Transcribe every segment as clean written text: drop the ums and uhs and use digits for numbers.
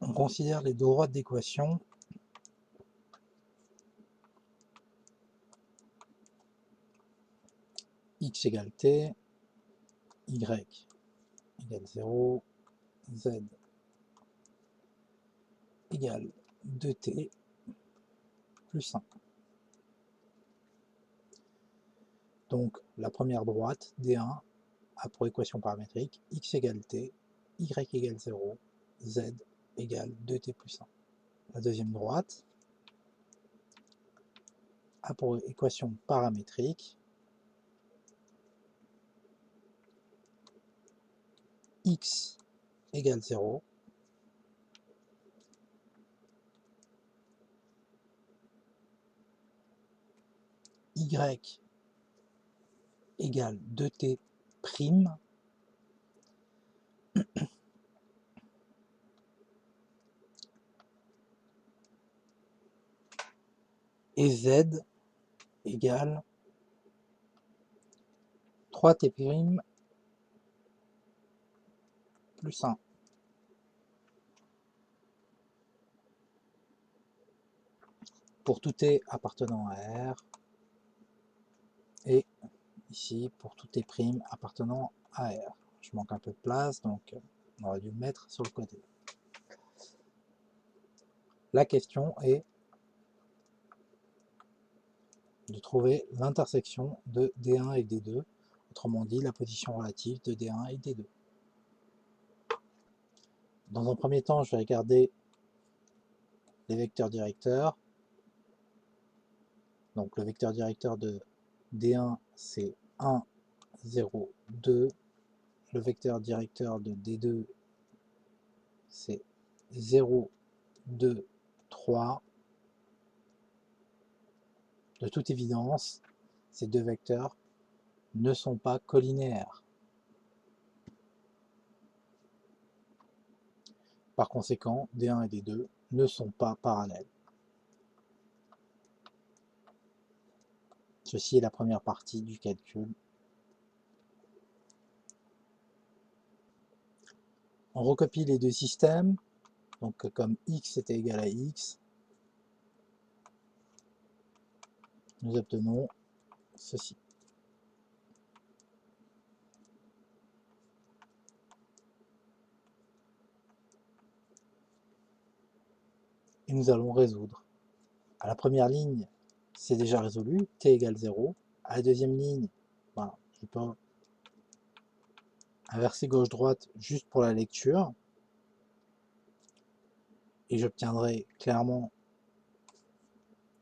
On considère les deux droites d'équation x égale t, y égale 0, z égale 2t plus 1. Donc la première droite, D1, a pour équation paramétrique x égale t, y égale 0, z égale 2t plus 1. La deuxième droite a pour équation paramétrique x égale 0, y égale 2t prime et z égale 3t prime plus 1. Pour tout t appartenant à R, et ici pour tout t prime appartenant à R. Je manque un peu de place, donc on aurait dû le mettre sur le côté. La question est de trouver l'intersection de D1 et D2, autrement dit la position relative de D1 et D2. Dans un premier temps, je vais regarder les vecteurs directeurs. Donc le vecteur directeur de D1 c'est 1, 0, 2. Le vecteur directeur de D2 c'est 0, 2, 3. De toute évidence, ces deux vecteurs ne sont pas collinéaires. Par conséquent, D1 et D2 ne sont pas parallèles. Ceci est la première partie du calcul. On recopie les deux systèmes. Donc comme x était égal à x, nous obtenons ceci. Et nous allons résoudre. À la première ligne, c'est déjà résolu, t égale 0. À la deuxième ligne, voilà, je peux inverser gauche-droite juste pour la lecture. Et j'obtiendrai clairement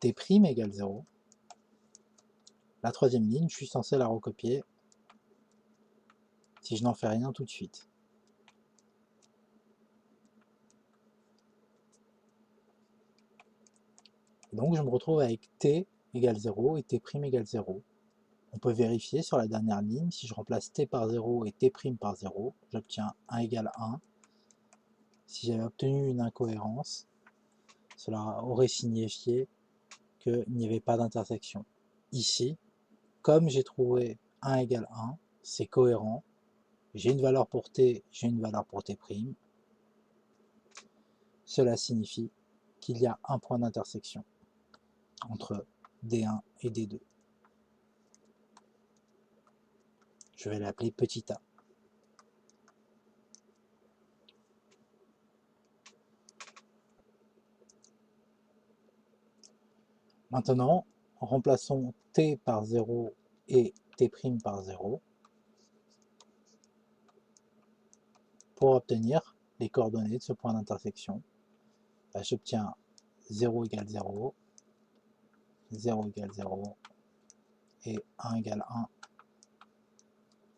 t' égale 0. La troisième ligne, je suis censé la recopier si je n'en fais rien tout de suite. Donc je me retrouve avec t égale 0 et t' égale 0. On peut vérifier sur la dernière ligne, si je remplace t par 0 et t' par 0, j'obtiens 1 égale 1. Si j'avais obtenu une incohérence, cela aurait signifié qu'il n'y avait pas d'intersection. Ici, comme j'ai trouvé 1 égale 1, c'est cohérent. J'ai une valeur pour t, j'ai une valeur pour t'. Cela signifie qu'il y a un point d'intersection entre D1 et D2. Je vais l'appeler petit a. Maintenant, remplaçons t par 0 et t' par 0 pour obtenir les coordonnées de ce point d'intersection. J'obtiens 0 égale 0, 0 égale 0 et 1 égale 1.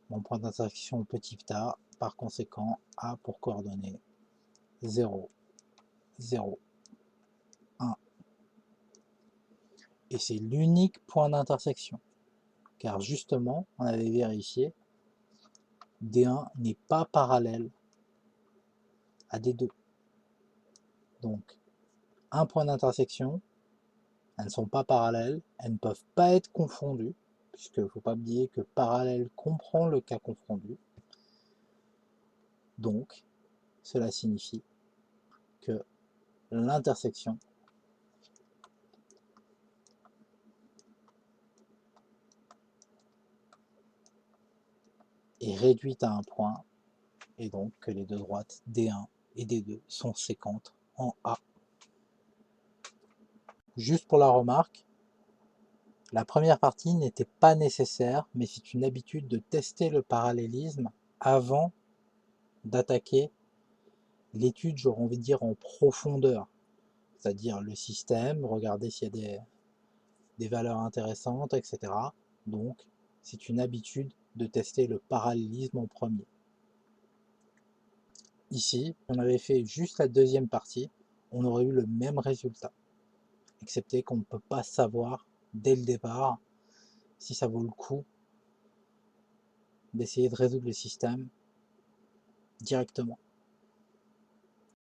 Mon point d'intersection petit a, par conséquent, a pour coordonnées 0, 0, 1. Et c'est l'unique point d'intersection, car justement, on avait vérifié, D1 n'est pas parallèle à D2. Donc, un point d'intersection, elles ne sont pas parallèles, elles ne peuvent pas être confondues, puisqu'il ne faut pas oublier que parallèle comprend le cas confondu. Donc, cela signifie que l'intersection est réduite à un point, et donc que les deux droites D1 et D2 sont séquentes en A. Juste pour la remarque, la première partie n'était pas nécessaire, mais c'est une habitude de tester le parallélisme avant d'attaquer l'étude, j'aurais envie de dire, en profondeur. C'est-à-dire le système, regarder s'il y a des valeurs intéressantes, etc. Donc, c'est une habitude de tester le parallélisme en premier. Ici, si on avait fait juste la deuxième partie, on aurait eu le même résultat, excepté qu'on ne peut pas savoir dès le départ si ça vaut le coup d'essayer de résoudre le système directement.